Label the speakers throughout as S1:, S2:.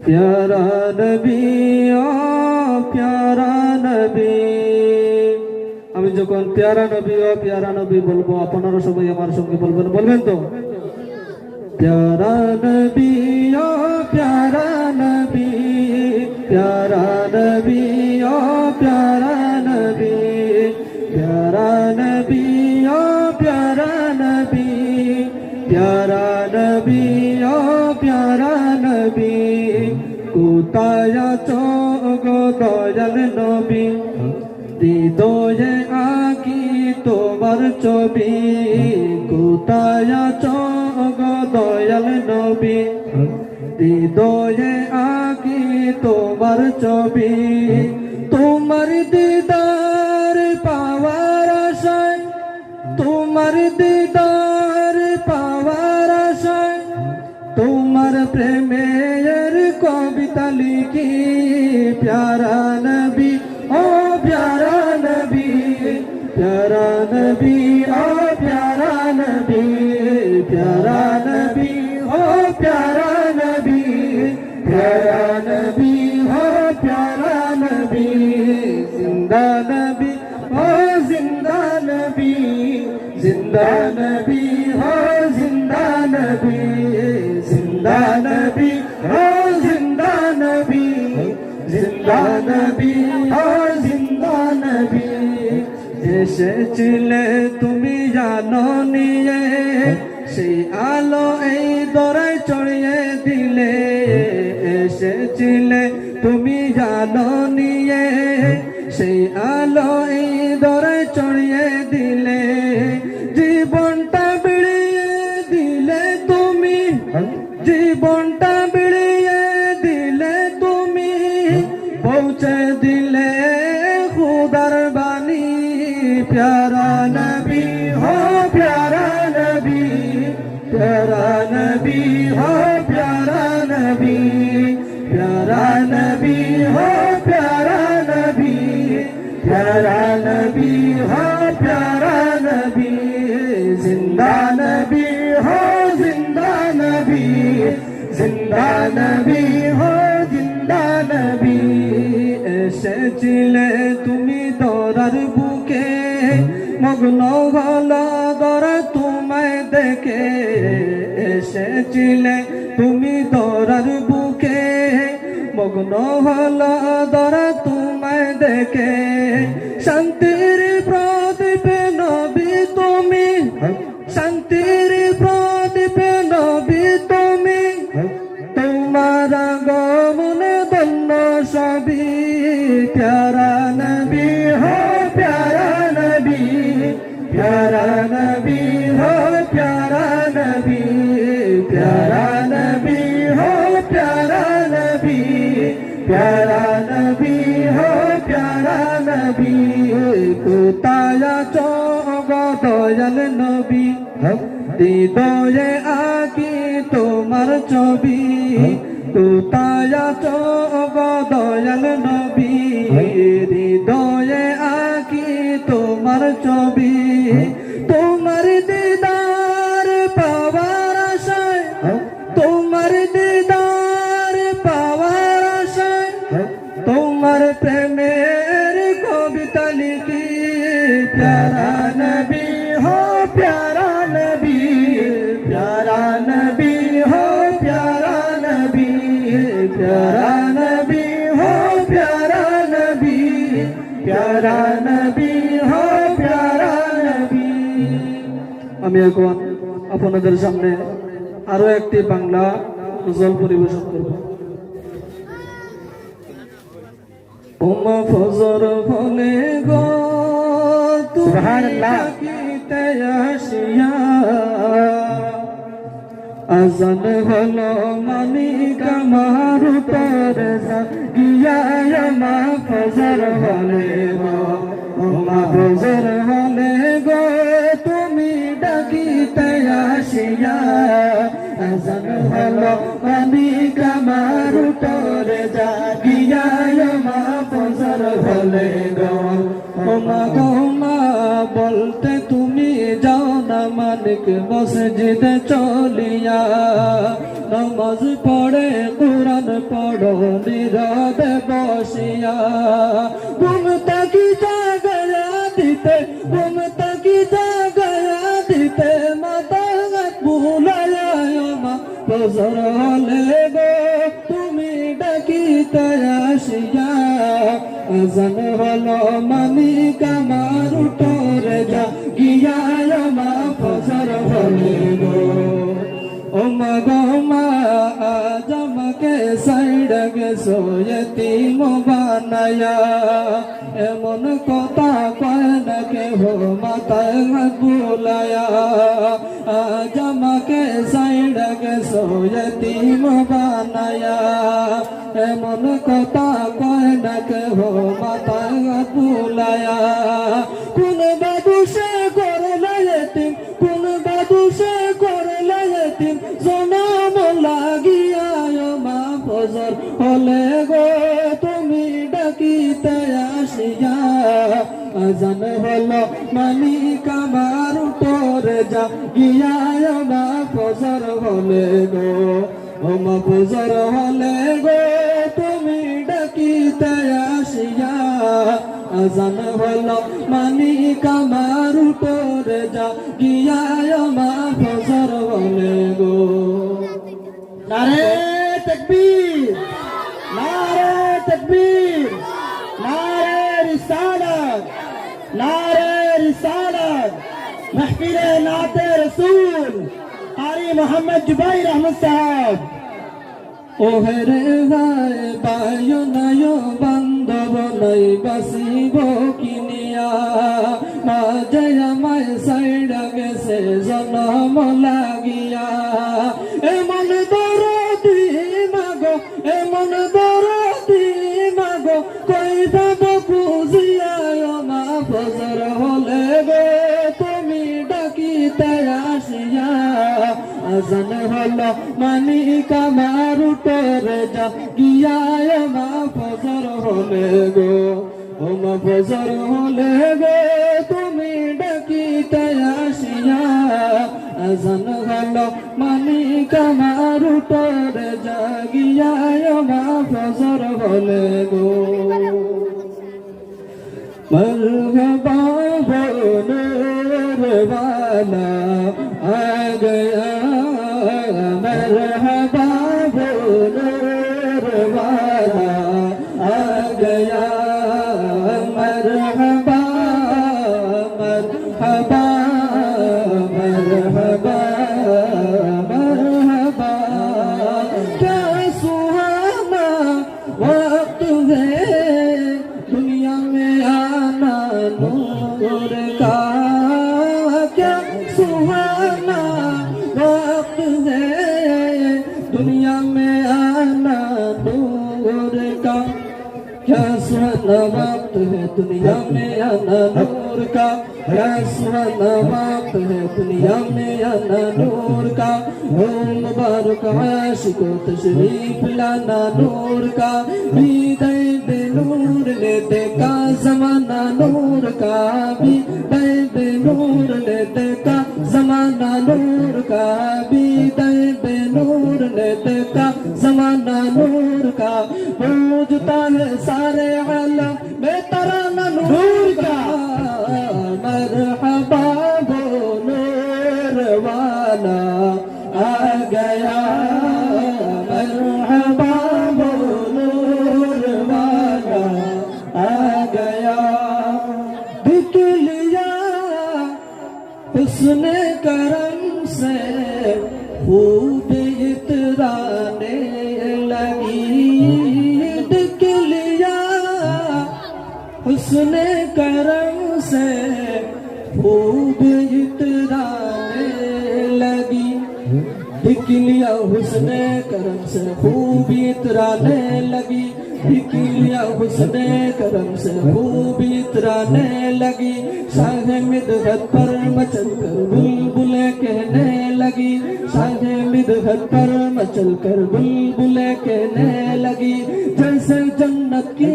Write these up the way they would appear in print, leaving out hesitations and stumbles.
S1: प्यारा नबी ओ प्यारा नबी। আমি যখন প্যারা নবী ও প্যারা নবী বলবো আপনারা সবাই আমার সঙ্গে বলবেন, বলবেন তো? প্যারা নবী ও প্যারা নবী, প্যারা নবী ও প্যারা নবী, প্যারা নবী ও প্যারা নবী, প্যারা নবী ও প্যারা নবী। কোথায় আছো গো দয়াল নবী, হৃদয়ে আঁকি তোমার ছবি। কোথায় আছো গো দয়াল নবী, হৃদয়ে আঁকি তোমার ছবি। তোমার দিদার পাওয়ার আশায়, তোমার দিদার পাওয়ার আশায়, তোমার প্রেমের কবিতা লিখি। প্যারা নবী ও প্যারা নবী, প্যারা নবী ও প্যারা নবী, প্যারা নবী ও প্যারা নবী, প্যারা নবী ও প্যারা নবী। জিন্দা নবী ও জিন্দা নবী, জিন্দা নবী ও জিন্দা নবী, জিন্দা নবী ও জিন্দা নবী, জিন্দা নবী ও জিন্দা নবী। এসেছিলে তুমি জানো নিয়ে, সেই আলো এই দরায় চড়িয়ে দিলে। এসেছিলে তুমি জানো নিয়ে, সেই আলো এই দরায় চড়িয়ে দিলে। জীবনটা বিড়িয়ে দিলে তুমি, জীবনটা বিড়িয়ে দিলে তুমি, পৌঁছে দিলে খুদার বাণী। প্যারা নবী হো প্যারা নবী, প্যারা নবী হো প্যারা নবী, প্যারা নবী হো প্যারা নবী, প্যারা নবী হো প্যারা নবী। জিন্দা নবী হো জিন্দা নবী, জিন্দা নবী হো জিন্দা নবী। এসেছিলে তুমি দরার বুকে, মগ্ন হলো দরা তোমায় দেখে। এসেছিলে তুমি দরার বুকে, মগ্ন হলো দরা তোমায় দেখে। শান্তির প্রদীপে নবী তুমি, শান্তির প্রদীপে নবী তুমি, তোমার আগমনে ধন্য সবই। প্যারা নবী হো প্যারা নবী, প্যারা নবী হো প্যারা নবী, প্যারা নবী হো প্যারা নবী, প্যারা নবী হো প্যারা নবী। কোথায় আছো গো দয়াল নবী, হৃদয়ে আঁকি তোমার ছবি। কোথায় আছো গো দয়াল নবী, হৃদয়ে আঁকি তোমার ছবি। তোমার দিদার পাওয়ার আশায়, তোমার দিদার পাওয়ার আশায়, তোমার প্রেমের কবিতা লিখি। প্যারা নবী হো প্যারা নবী, প্যারা নবী হো প্যারা নবী, প্যারা নবী হো প্যারা নবী, প্যারা নবী হো প্যারা নবী। আমি এখন আপনাদের সামনে আরো একটি বাংলা গজল পরিবেশন করব। ওমা ফজর হলে গো সুবহানাল্লাহ আসিয়া, আজান হলো মানিক আমার উপরে গিয়া। মা ফজর হলে গো, ওমা ফজর হলে গো তুমি ডাকিতে আসিয়া। আজান হলো মানিক আমার উপরে গিয়া। মা ফজর হলে গো, ওমা গো মা বলতে তুমি যাও না মানে মালিক মসজিদে চলিয়া নামাজ পড়ে কুরআন পড়ো নীরবে বসিয়া ঘুম তাকি জাগায়া দিতে ঘুম তাকি জাগায়া দিতে মাতা বুলায়া মা ফজর হলে গো তুমি ডাকিতে আসিয়া আজান হলো মালিক আমার উঠরে যা গিয়া মা ফজর হলে গো ও মা গো মা আজ আমাকে সাইড গেছো ইতিম বানায়া এমন কথা কয় না কেহ মাথায় হাত বুলায়া আজ আমাকে সাইড গেছো ইতিম বানায়া এমন কথা কয় না কেহ মাথায় হাত বুলায়া কোন বাবু সে করলে ইতিম কোন বাবু সে করলে ইতিম জনম লাগিয়া মা ফজর হলে গো তুমি ডাকিতে আসিয়া আজান হলো মালিক আমার উঠরে যা গিয়া মা ফজর হলে গো ও মা ফজর হলে গো তুমি ডাকিতে আসিয়া আজান হলো মালিক আমার উঠরে যা গিয়া মা ফজর হলে গো
S2: নারে তকবীর নারে তকবীর নারে রিসালাত নারে রিসালাত महफिल नाते रसूल कारी मोहम्मद जुबैर अहमद साहब
S1: ওহেরে গায় বায়ু নয় বান্ধব নাই বাসিব কিনিয়া মাঝে আমায় সাইড গেছে জনম লাগিয়া এমন দরদি মাগো এমন দরদি মাগো কই ভাব খুঁজিয়া মা ফজর হলে গো তুমি ডাকিতে আসিয়া আজান হলো মালিক আমার উঠরে যা গিয়া মা ফজর হলে গো ও মা ফজর হলে গো তুমি ডাকিতে আসিয়া আজান হলো মালিক আমার উঠরে যা গিয়া মা ফজর হলে গো मरहबा नूर वाला आ गया मरहबा नूर वाला आ गया मरहबा मरहबा मरहबा मरहबा क्या सुहाना वक्त है दुनिया में आना नूर का क्या सुहाना वक्त है दुनिया में आना नूर का क्या सुहाना वक्त है दुनिया में आना नूर का क्या सुहाना वक्त है दुनिया में आना नूर का ओ मुबारक आशिको तशरीफ लाना नूर का हृदय नूर ने देखा जमाना नूर का भी दे नूर ने देखा जमाना नूर का भी दे नूर ने देखा जमाना नूर का पूजता है सारे आलम में तराना नूर का मरहबा वो नूर वाला आ गया मरहबा वो नूर वाला आ गया दिख लिया उसने करम से खूब इतराने लगी दिख लिया उसने करम से खूब इतराने लगी दिख लिया हुस्ने करम से खूब इतराने लगी दिख लिया हुस्ने करम से खूब इतराने लगी शाह मिदहत पर मचल कर बुलबुलें कहने लगी शाह धक पर मचल कर बुलबुलें कहने लगी, जैसे जन्नत की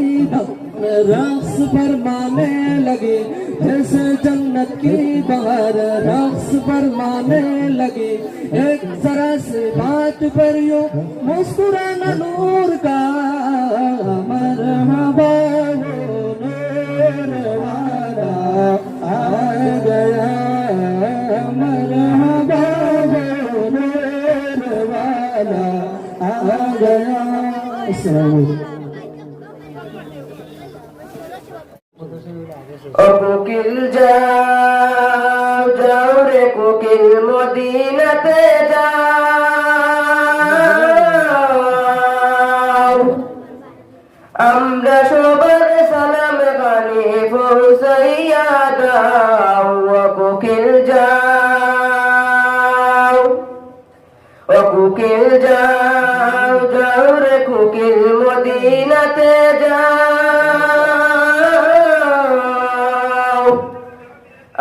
S1: रक्स फरमाने लगी, जैसे जन्नत की बहार रक्स फरमाने लगी। एक जरा सी बात पर यूं मुस्कुराना नूर का, मरहबा हो नूर वाला आ गया, मरहबा हो नूर वाला आ गया। अस्सलाम वालेकुम।
S3: ও কোকিল যাও যাও রে কোকিল মদিনাতে যাও, আমরা সবার সালাম গানে পৌঁছাইয়া দাও। ও কোকিল যাও, ও কোকিল যাও যাও রে কোকিল মদিনাতে যাও,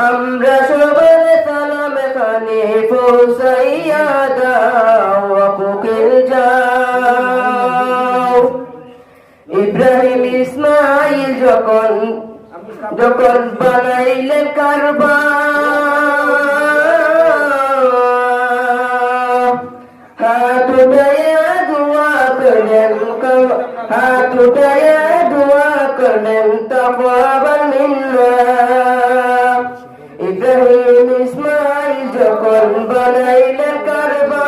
S3: আমরা সবার সালাম খানে পৌঁছাইয়া দাও। ও কোকিল যাও, ইব্রাহিম ইসমাইল যখন যখন বানাইলেন কারবা, হাত উঠাইয়া দোয়া করলেন, হাত উঠাইয়া দোয়া করলেন তাওয়াবান মিন্নাহ। ইব্রাহিম ইসমাইল যখন বানাইলেন কারবা,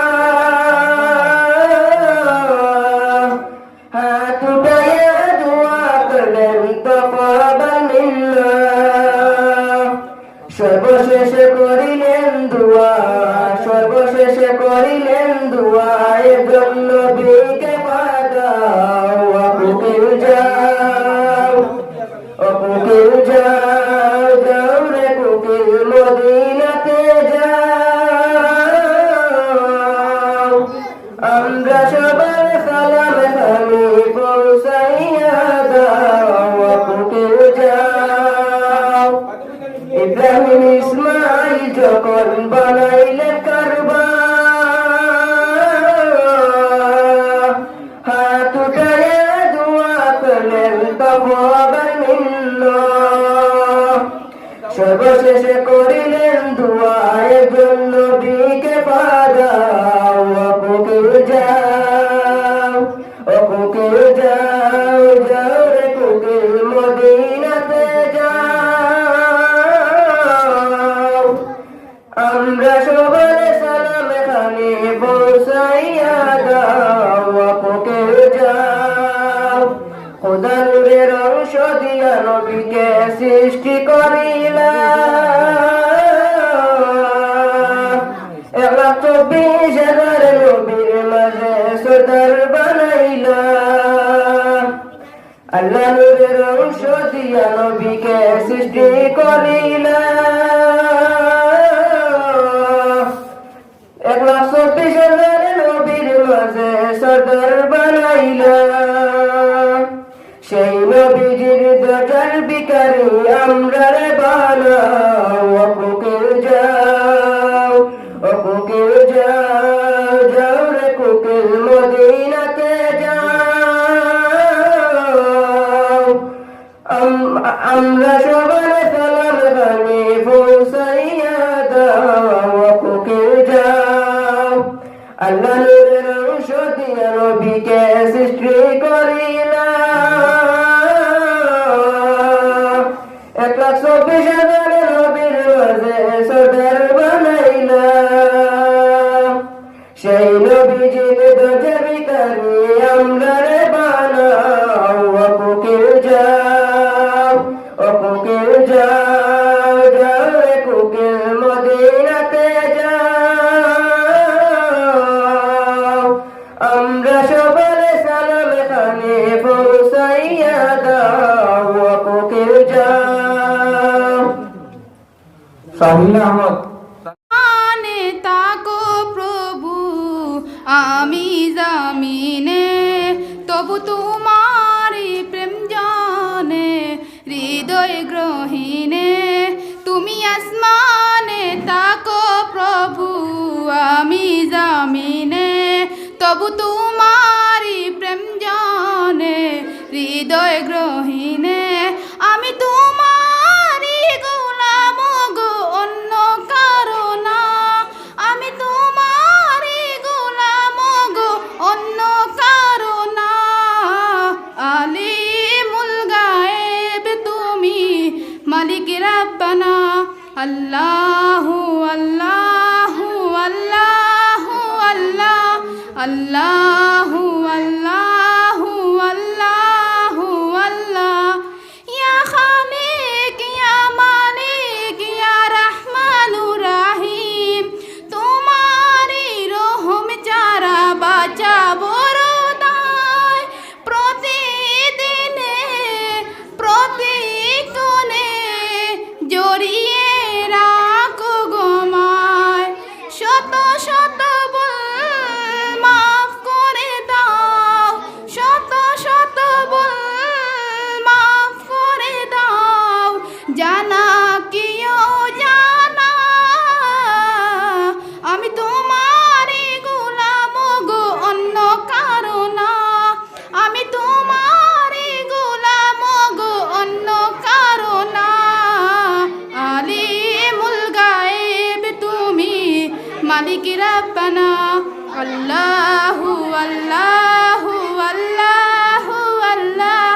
S3: হাত উঠাইয়া দোয়া করলেন তাওয়াবান মিন্নাহ। সর্বশেষে করিলেন দোয়া, সর্বশেষে করিলেন দোয়া, একজন নবীকে পাঠাও। ও কোকিল যাও, ও কোকিল যাও যাও রে কোকিল মদিনাতে যাও, আমরা সবার সালাম খানি পৌঁছাইয়া দাও। ও কোকিল যাও, ইব্রাহিম ইসমাইল যখন বানাইলেন কারবা, হাত উঠাইয়া দোয়া করলেন তাওয়াবান মিন্নাহ। সর্বশেষে করিলেন দোয়া, একজন নবীকে পাঠাও। ও কোকিল যাও, ও কোকিল যাও যাও রে কোকিল মদিনাতে যাও, আমরা সবার সালাম খানে পৌঁছাইয়া দাও। ও কোকিল যাও, খোদা নূরের অংশ দিয়া নবীকে সৃষ্টি করিলা, 1,24,000 নবীর মাঝে সরদার বানাইলা। আল্লাহ নূরের অংশ দিয়া নবীকে সৃষ্টি করিলা, 1,24,000 নবীর মাঝে সরদার বানাইলা। সেই নবীজির দরজার ভিখারি আমরা রে বানাও। ও কোকিল যাও, ও কোকিল যাও যাও রে কোকিল মদিনাতে যাও, আমরা সবার সালাম খানি পৌঁছাইয়া দাও। ও কোকিল যাও, আল্লাহ নূরের অংশ দিয়া নবীকে সৃষ্টি করিলা, 1,24,000 নবীর মাঝে সরদার বানাইলা। সেই নবীজির দরজার ভিখারি আমরা রে বানাও। ও কোকিল যাও, ও কোকিল যাও যাও রে কোকিল মদিনাতে যাও, আমরা সবার সালাম খানে পৌঁছাইয়া দাও। ও কোকিল যাও। সাহিল আহমদ।
S4: আনে তাকো প্রভু আমি জামিনে, তবু তোমারি প্রেম জানে হৃদয় গ্রহীনে। তুমি আসমানে তাকো প্রভু আমি জামিনে, তবু তোমারি প্রেম জানে হৃদয় গ্রহীনে আমি তোমারি গোলাম গো অন্য কারো না আমি তোমারি গোলাম গো অন্য কারো না আলিমুল গায়েব তুমি মালিক রাব্বানা আল্লাহু আল্লাহু আল্লাহু আল্লাহ আল্লাহু আল্লাহু আল্লাহু আল্লাহ ইয়া খালিক ইয়া মালিক ইয়া রহমানুর রহিম তোমারি রহম চারা বাঁচা বড় দায় প্রতিদিনে প্রতিক্ষণে জড়িয়ে রাখো গোমায় শত শত ভুল মাফ করে দাও শত শত ভুল মাফ করে দাও জানা কিও জানা আমি তোমারই গোলাম গো অন্য কারো না আমি তোমারই গোলাম গো অন্য কারো না আলিমুল গায়েব তুমি মালিক রাব্বানা আল্লাহু আল্লাহু আল্লাহু আল্লাহ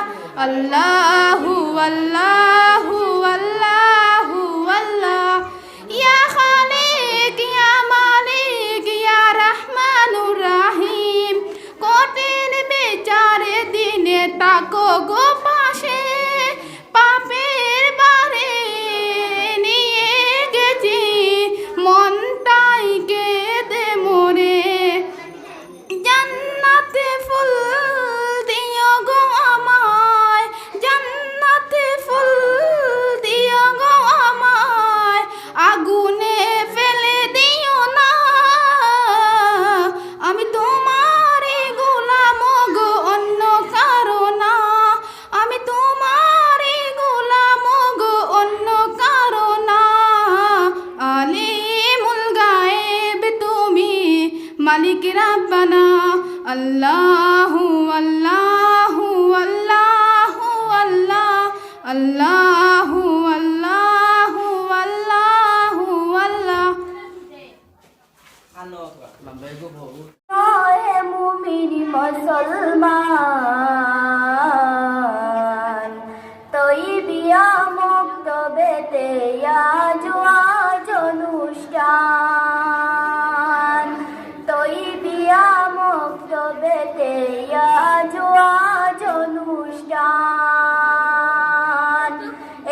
S4: আল্লাহু আল্লাহু আল্লাহু আল্লাহ ইয়া খালিক ইয়া মালিক ইয়া রহমানুর রহিম কঠিন বিচারে দিনে তাকো গো পাশে পাপের বারে নিয়ে গেছি মনটাই কেঁদে মরে জান্নাতে ফুল দিও গো আমায় জান্নাতে ফুল দিও গো আমায় আগুনে ফেলে দিও না আমি তোমারই গোলাম গো অন্য কারো না আমি তোমারই গোলাম গো অন্য কারো না আলিমুল গায়েব তুমি মালিক রাব্বানা আল্লাহু আল্লাহু আল্লাহু আল্লাহ আল্লাহু আল্লাহু আল্লাহু আল্লাহ
S5: হে মুমিন মুসলমান তৈবিয়া মক্তবেতে আজ অনুষ্ঠান তৈবিয়া মক্তবেতে আজ অনুষ্ঠান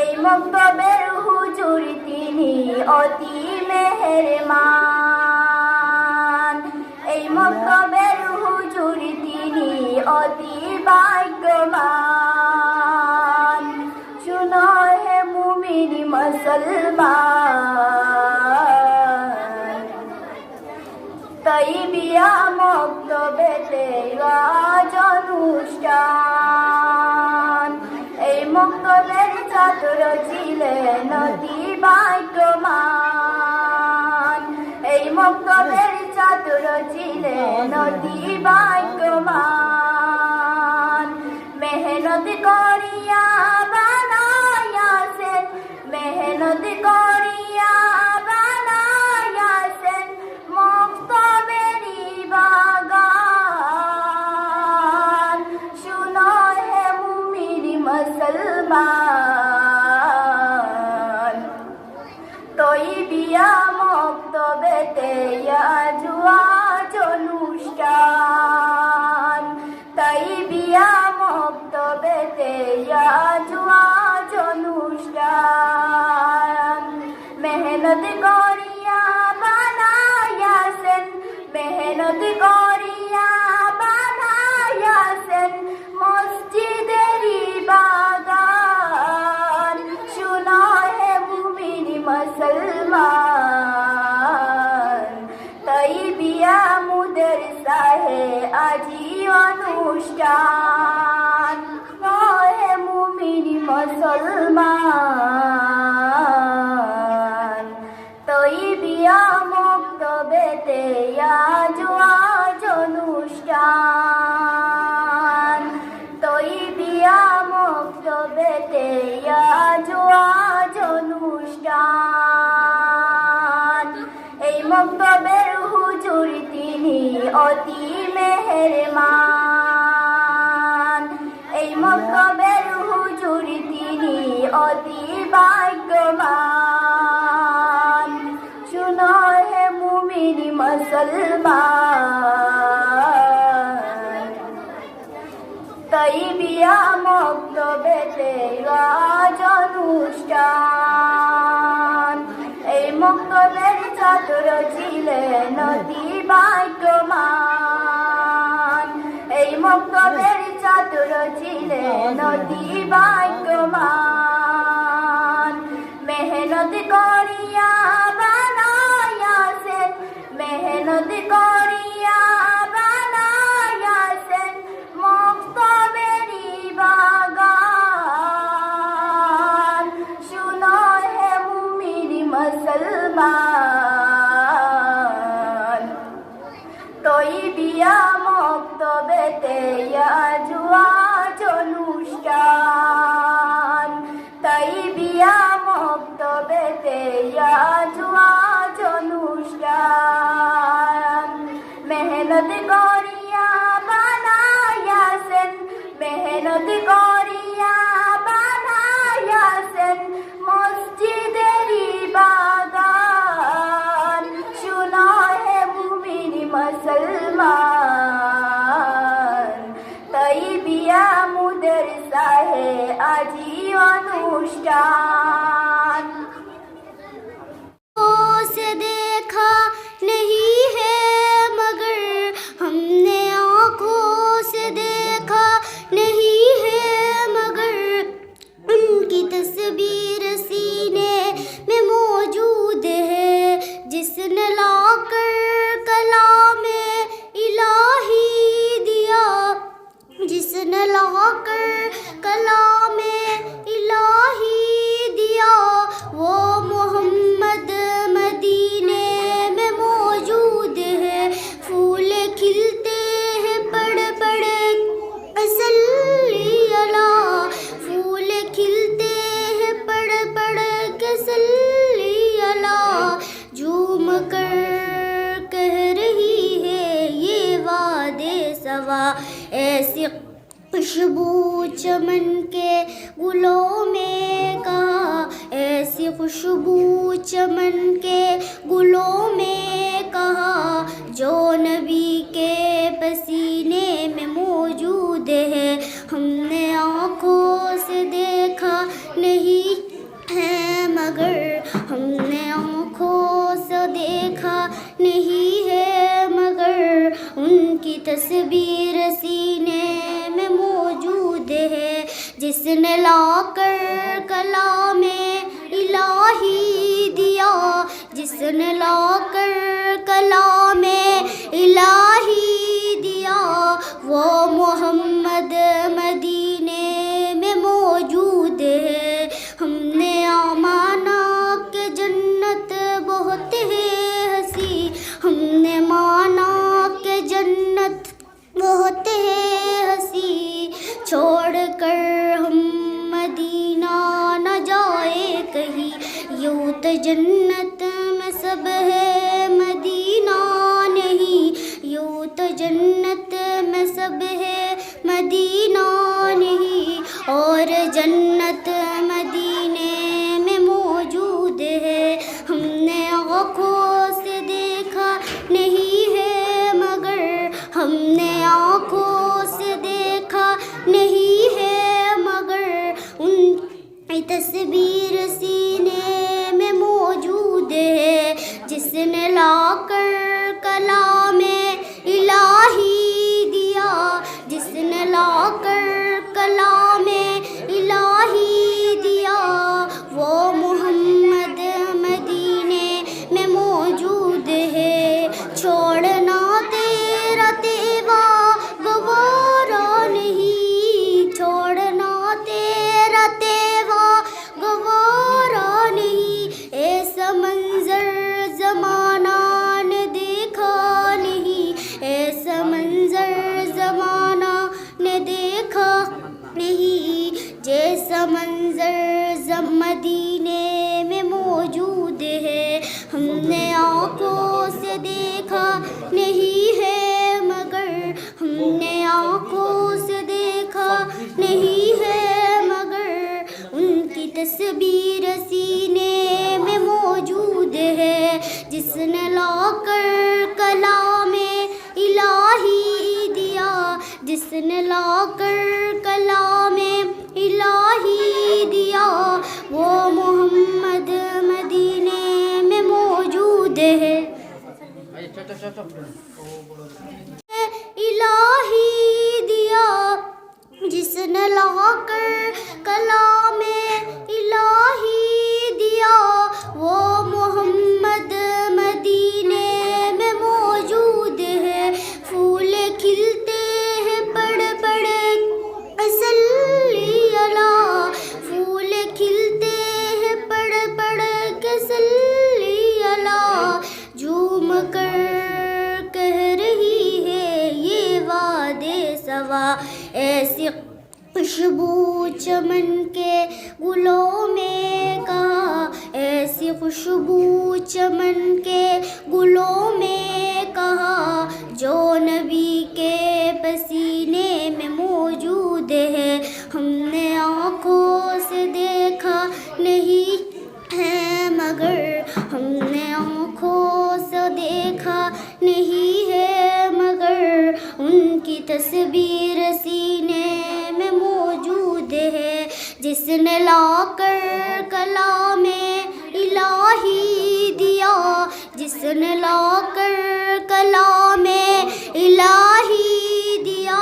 S5: এই মক্তবের হুজুর তিনি অতি মেহেরবান এই মক্তবের হুজুর তিনি অতি ভাগ্যবান শুনো হে মুমিন মুসলমান তৈবিয়া মক্তবেতে আজ অনুষ্ঠান এই মক্তবের ছাত্র ছিলেন অতি ভাগ্যবান এই মক্তবের ছাত্র ছিলেন অতি ভাগ্যবান মেহনত করিয়া বানায়াছেন মেহনত করিয়া বানায়াছেন মক্তবেরি বাগান শুনো হে মুমিন মুসলমান তৈবিয়া মক্তবেতে আজ অনুষ্ঠান তৈবিয়া মক্তবেতে আজ অনুষ্ঠান মেহনত করিয়া বানায়াছেন মেহনত করিয়া বানায়াছেন মসজিদেরি বাগান শুনো হে মুমিন মুসলমান তৈবিয়া মুদরসাহে আজি অনুষ্ঠান হে মুমিন মুসলমান তৈবিয়া মক্তবেতে আজ অনুষ্ঠান অতি মেহেরবান। এই মক্তবের হুজুর তিনি অতি ভাগ্যবান। শুনো হে মুমিন মুসলমান, তাইবিয়া মক্তবেতে আজ অনুষ্ঠান। এই মক্তবের ছাত্র ছিলেন অতি ভাগ্যবান। এই মক্তবের ছাত্র ছিলেন অতি ভাগ্যবান। মেহনত করিয়া বানায়াছেন, মেহনত করিয়া বানায়াছেন মক্তবেরি বাগান। শুনো হে মুমিন মুসলমান, তৈবিয়া মক্তবেতে আজ অনুষ্ঠান। তৈবিয়া মক্তবেতে আজ অনুষ্ঠান। মেহনত করিয়া বানায়াছেন, মেহনত করিয়া বানায়াছেন মসজিদেরি বাগান। শুনো হে মুমিন মুসলমান, তৈবিয়া মুদরসাহে আজি অনুষ্ঠান।
S6: से देखा नहीं है मगर हमने आँखों से देखा नहीं है मगर उनकी तस्वीर सीने में मौजूद है। जिसने लाकर कलामे इलाही दिया, जिसने लाकर कलामे इलाही दिया, वो मोहम्मद मदीने में मौजूद है। फूल खिलते हैं बड़े बड़े सल्ली अला, फूल खिलते हैं बड़े बड़े सल्ली अला। झूम कर कह रही है ये वादे सवा, ऐसी खुशबू चमन के गुलों में कहा, ऐसी खुशबू चमन के गुलों में कहा, जो नबी के पसीने में मौजूद है। हमने आँखों से देखा नहीं है मगर, हमने आँखों से देखा नहीं है मगर उनकी तस्वीर सीने में मौजूद है। जिसने लाकर कलामे इलाही दिया, जिसने लाकर कलामे इलाही दिया, वो मोहम्मद मदीने में मौजूद है। हमने माना कि जन्नत बहुत है हंसी, हमने माना कि जन्नत बहुत है हंसी। छोड़ कर हम मदीना न जाए कहीं, यूं तो जन्नत में सब है मदीना नहीं, यूं तो जन्नत में सब है मदीना नहीं। और जन्नत मदीने में मौजूद है। हमने आँखों से देखा नहीं है मगर, हमने आँखों से देखा नहीं है मगर उन तस्वीर सीने में मौजूद है। जिसने लाकर कलामे इलाही दिया, जिसने लाकर कलामे इलाही दिया, वो मोहम्मद मदीने में मौजूद है। छोड़ना तेरा तेवा गवारा नहीं, छोड़ना तेरा तेवा गवारा नहीं। ऐसा मंजर जमाना ने देखा नहीं, ऐसा मंजर जमाना ने देखा नहीं। जैसा मंजर मदीने में मौजूद है, हमने आँखों से देखा नहीं है इलाही दिया जिसने लाकर कलाम इलाही दिया, वो मोहम्मद मदीने में मौजूद है। फूल खिलते हैं पड़ पड़े सल्ली अला, फूल खिलते हैं पड़ पड़ के सल्ली अला। झूम कर कह रही है ये वादे सवा, ऐसी खुशबू चमन के गुलों में कहा, ऐसी खुशबू चमन के गुलों में कहा, जो नबी के पसीने में मौजूद है। हमने आँखों से देखा नहीं है मगर, हमने आँखों से देखा नहीं है मगर, उनकी तस्वीर सीने में मौजूद है। जिसने लाकर कलाम इलाही दिया, जिसने लाकर कलाम इलाही दिया,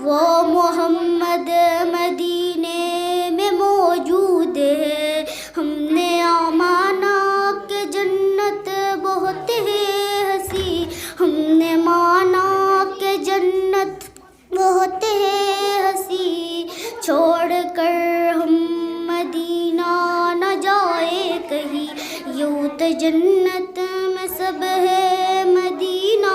S6: वो मोहम्मद मदीने में मौजूद है। हमने माना कि जन्नत बहुत है हंसी, हमने माना कि जन्नत बहुत है हंसी, छोड़ कर हम मदीना न जाए कहीं। यूं तो जन्नत में सब है मदीना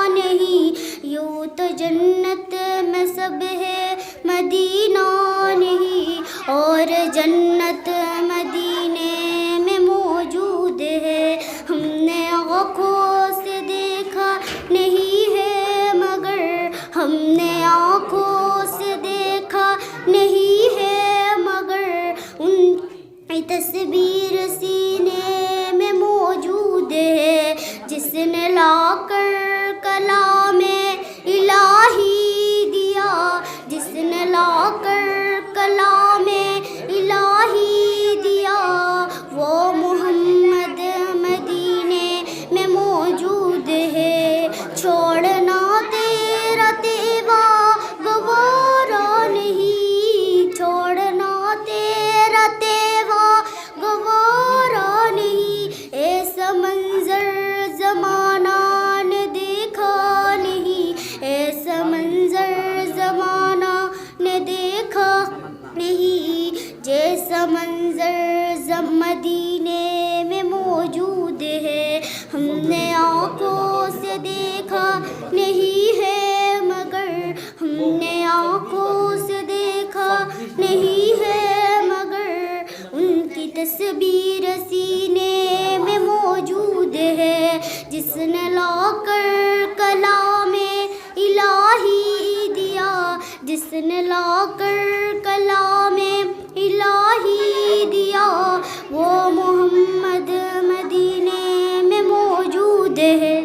S6: नहीं, यूं तो जन्नत में सब है मदीना नहीं। और जन्नत मदीने में मौजूद है। हमने आँखों से देखा नहीं है मगर, हमने आँखों से देखा नहीं है मगर, उनकी तस्वीर सीने में मौजूद है। जिसने लाकर कलाम इलाही दिया, जिसने लाकर कलाम इलाही दिया, वो मोहम्मद मदीने में मौजूद है। छोड़ना तेरा तेवा गवारा नहीं, छोड़ना तेरा तेवा गवारा नहीं। ऐसा मंजर जमाना ने देखा नहीं, ऐसा मंजर जमाना ने देखा नहीं। जैसा मंजर मदीने में मौजूद है। हमने आँखों से देखा नहीं है मगर, हमने आँखों से देखा नहीं है मगर, उनकी तस्वीर सीने में मौजूद है। जिसने लाकर कलाम इलाही दिया, जिसने लाकर कलाम इलाही दिया, वो मोहम्मद मदीने में मौजूद है।